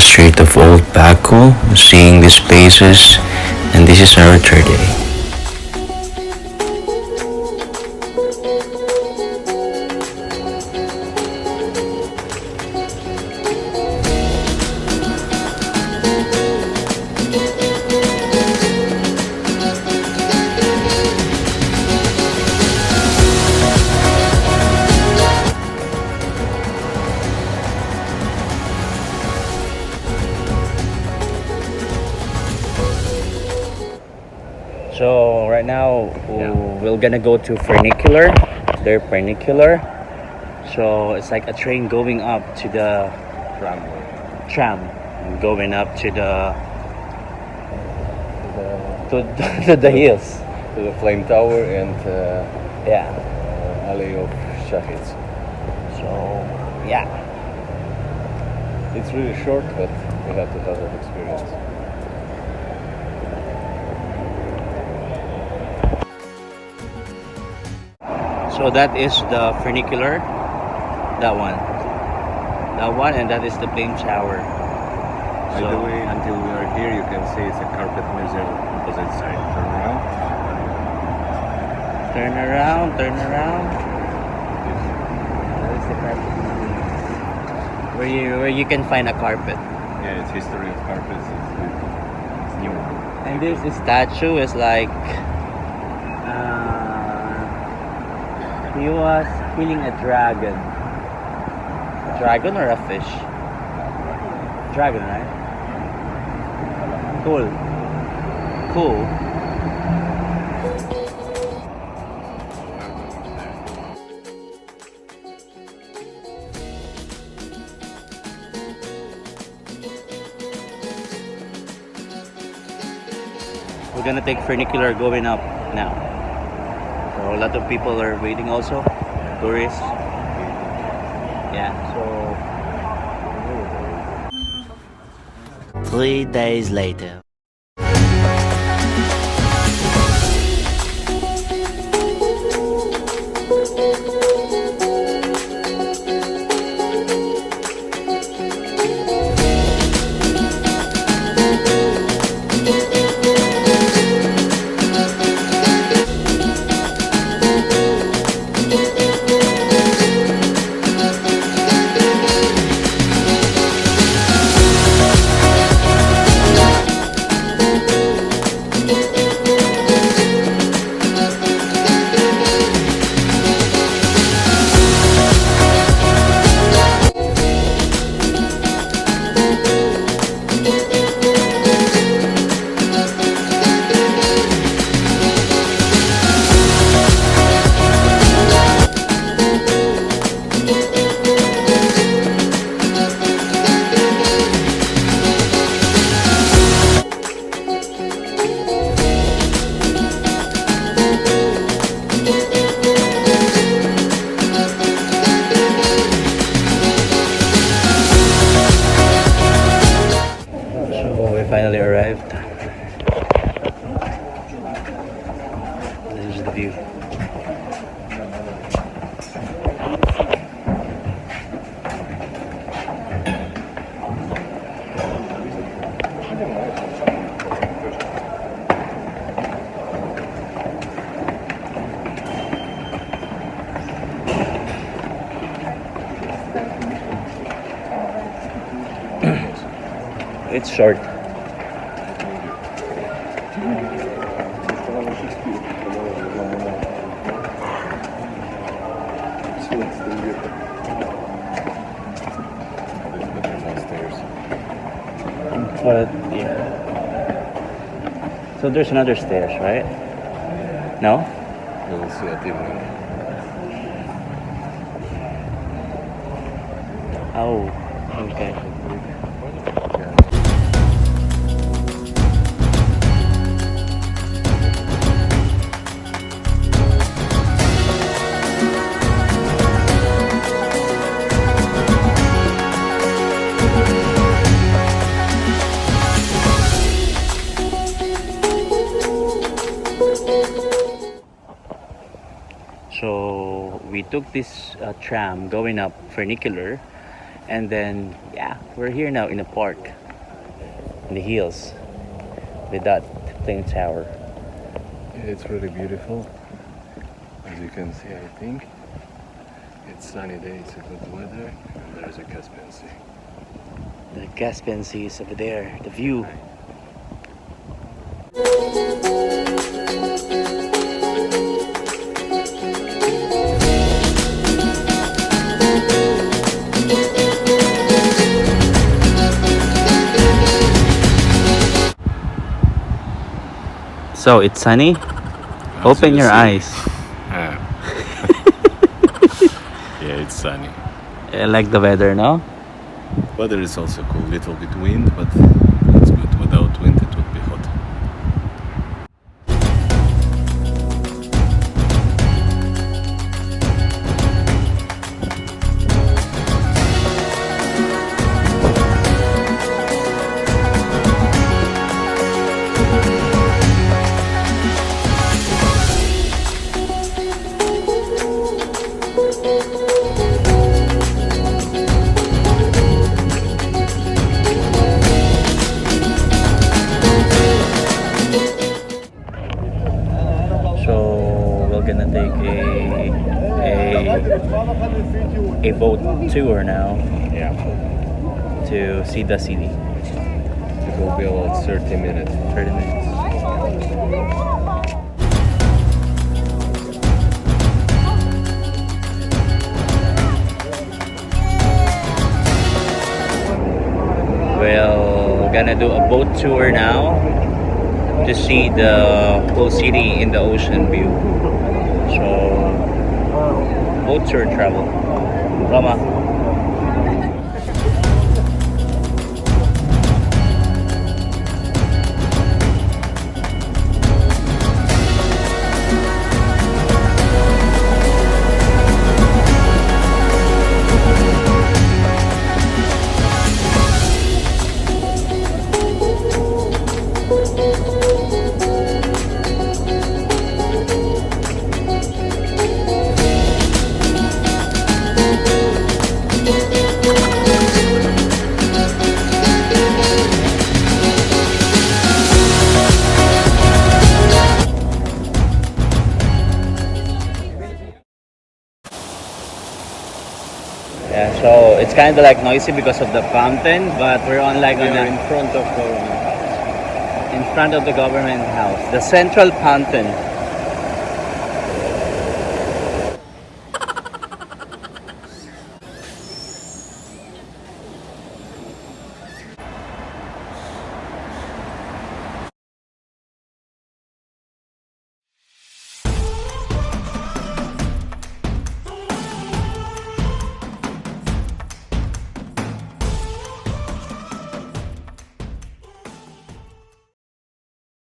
street of Old Baku, seeing these places, and this is our third day. So right now we're gonna go to funicular. They're funicular. So it's like a train going up to the tram, going up to to the hills. To the flame tower and Yeah. alley of Shahids. So yeah. It's really short, but we have to have that experience. So that is the funicular. That one. That one, and that is the flame shower. By the way, until we are here, you can see it's a carpet museum opposite side. Turn around. Turn around, turn around. That is the carpet museum. Where you can find a carpet. Yeah, it's history of carpets. It's new. And this statue is like he was killing a dragon. A dragon or a fish? Dragon, right? Cool. Cool. We're gonna take funicular going up now. So a lot of people are waiting also. Tourists. Yeah, so 3 days later. Finally arrived. This is the view. It's short. But yeah. So there's another stairs, right? No? You'll see at evening. Oh, okay. So we took this tram going up funicular, And then yeah, we're here now in a park in the hills with that plane tower. It's really beautiful. As you can see, I think it's sunny day, it's a good weather, and there's a Caspian Sea. The Caspian Sea is over there. The view. So it's sunny. Open your eyes. Ah. Yeah, it's sunny. I like the weather, no? Weather is also cool, little bit wind, but it's good. Without wind, it would be hot. So we're gonna take a boat tour now Yeah, to see the city. it will be about 30 minutes. 30 minutes. We're gonna do a boat tour now to see the whole city in the ocean view. So boat tour travel. Rama. Yeah, so it's kind of like noisy because of the fountain, but we're on like on We are the, in front of government house. in front of the government house, the central fountain.